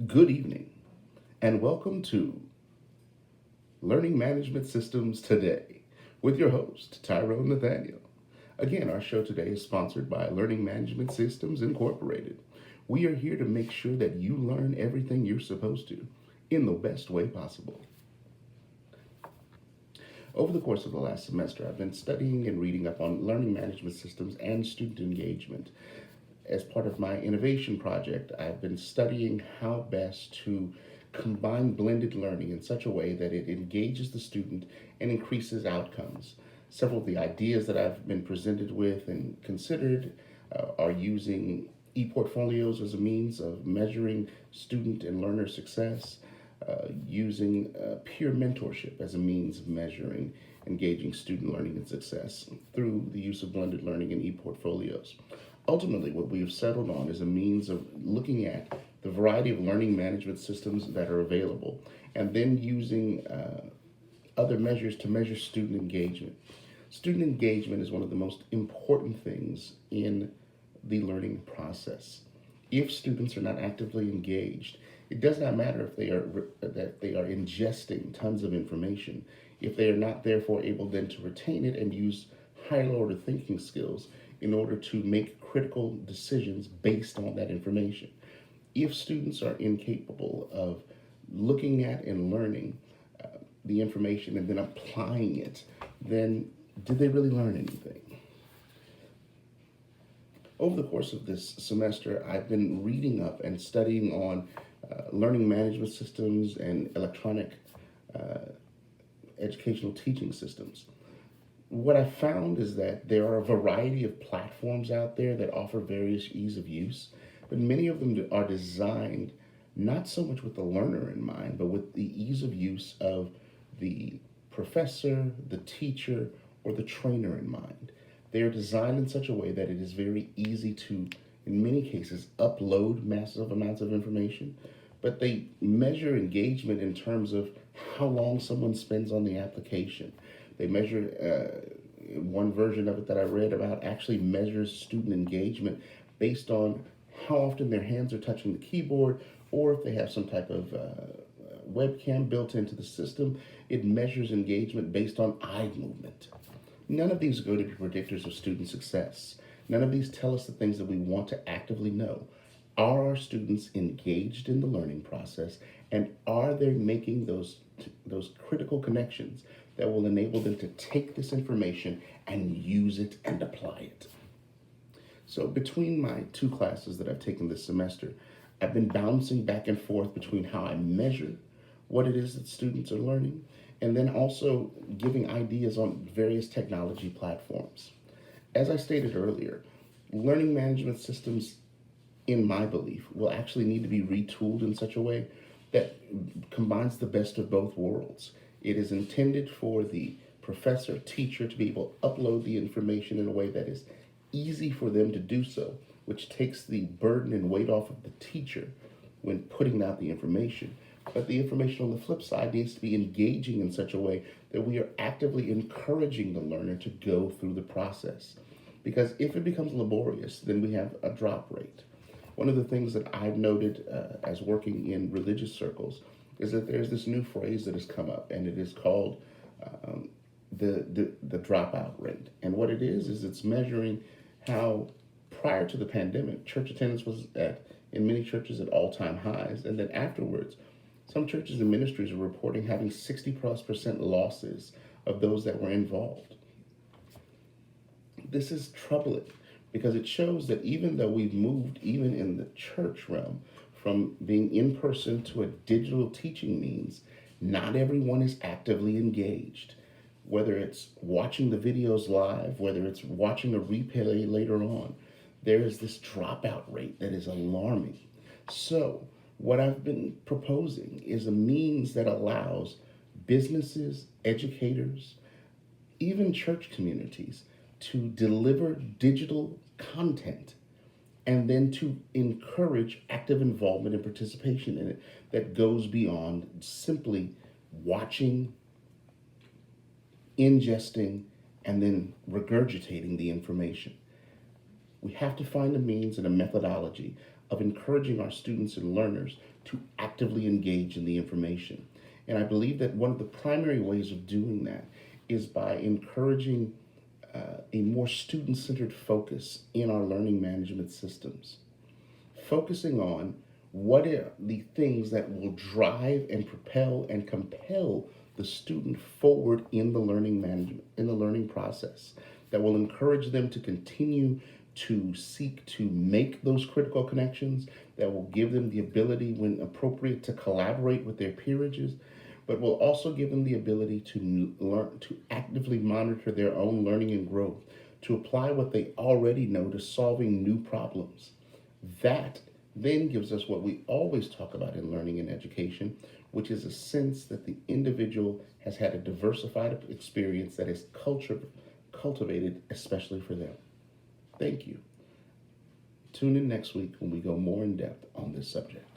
Good evening, and welcome to Learning Management Systems Today with your host, Tyrone Nathaniel. Again, our show today is sponsored by Learning Management Systems Incorporated. We are here to make sure that you learn everything you're supposed to in the best way possible. Over the course of the last semester, I've been studying and reading up on learning management systems and student engagement. As part of my innovation project, I've been studying how best to combine blended learning in such a way that it engages the student and increases outcomes. Several of the ideas that I've been presented with and considered are using e-portfolios as a means of measuring student and learner success, using peer mentorship as a means of measuring engaging student learning and success through the use of blended learning and e-portfolios. Ultimately, what we've settled on is a means of looking at the variety of learning management systems that are available and then using other measures to measure student engagement. Student engagement is one of the most important things in the learning process. If students are not actively engaged, it does not matter if they are ingesting tons of information, if they are not therefore able then to retain it and use higher order thinking skills in order to make critical decisions based on that information. If students are incapable of looking at and learning the information and then applying it, then did they really learn anything? Over the course of this semester, I've been reading up and studying on learning management systems and electronic uh, educational teaching systems. What I found is that there are a variety of platforms out there that offer various ease of use, but many of them are designed not so much with the learner in mind, but with the ease of use of the professor, the teacher, or the trainer in mind. They are designed in such a way that it is very easy to, in many cases, upload massive amounts of information, but they measure engagement in terms of how long someone spends on the application. They measure, one version of it that I read about actually measures student engagement based on how often their hands are touching the keyboard or if they have some type of webcam built into the system. It measures engagement based on eye movement. None of these are going to be predictors of student success. None of these tell us the things that we want to actively know. Are our students engaged in the learning process, and are they making those critical connections that will enable them to take this information and use it and apply it? So between my two classes that I've taken this semester, I've been bouncing back and forth between how I measure what it is that students are learning and then also giving ideas on various technology platforms. As I stated earlier, learning management systems, in my belief, will actually need to be retooled in such a way that combines the best of both worlds. It is intended for the professor, teacher to be able to upload the information in a way that is easy for them to do so, which takes the burden and weight off of the teacher when putting out the information. But the information on the flip side needs to be engaging in such a way that we are actively encouraging the learner to go through the process. Because if it becomes laborious, then we have a drop rate. One of the things that I've noted as working in religious circles is that there's this new phrase that has come up, and it is called um, the dropout rate. And what it is it's measuring how prior to the pandemic, church attendance was in many churches at all-time highs, and then afterwards, some churches and ministries are reporting having 60+% losses of those that were involved. This is troubling because it shows that even though we've moved, even in the church realm, from being in person to a digital teaching means, not everyone is actively engaged. Whether it's watching the videos live, whether it's watching a replay later on, there is this dropout rate that is alarming. So, what I've been proposing is a means that allows businesses, educators, even church communities to deliver digital content and then to encourage active involvement and participation in it that goes beyond simply watching, ingesting, and then regurgitating the information. We have to find a means and a methodology of encouraging our students and learners to actively engage in the information. And I believe that one of the primary ways of doing that is by encouraging a more student centered focus in our learning management systems, focusing on what are the things that will drive and propel and compel the student forward in the learning management, in the learning process, that will encourage them to continue to seek to make those critical connections, that will give them the ability, when appropriate, to collaborate with their peers, but will also give them the ability to learn, to actively monitor their own learning and growth, to apply what they already know to solving new problems. That then gives us what we always talk about in learning and education, which is a sense that the individual has had a diversified experience that is cultivated especially for them. Thank you. Tune in next week when we go more in depth on this subject.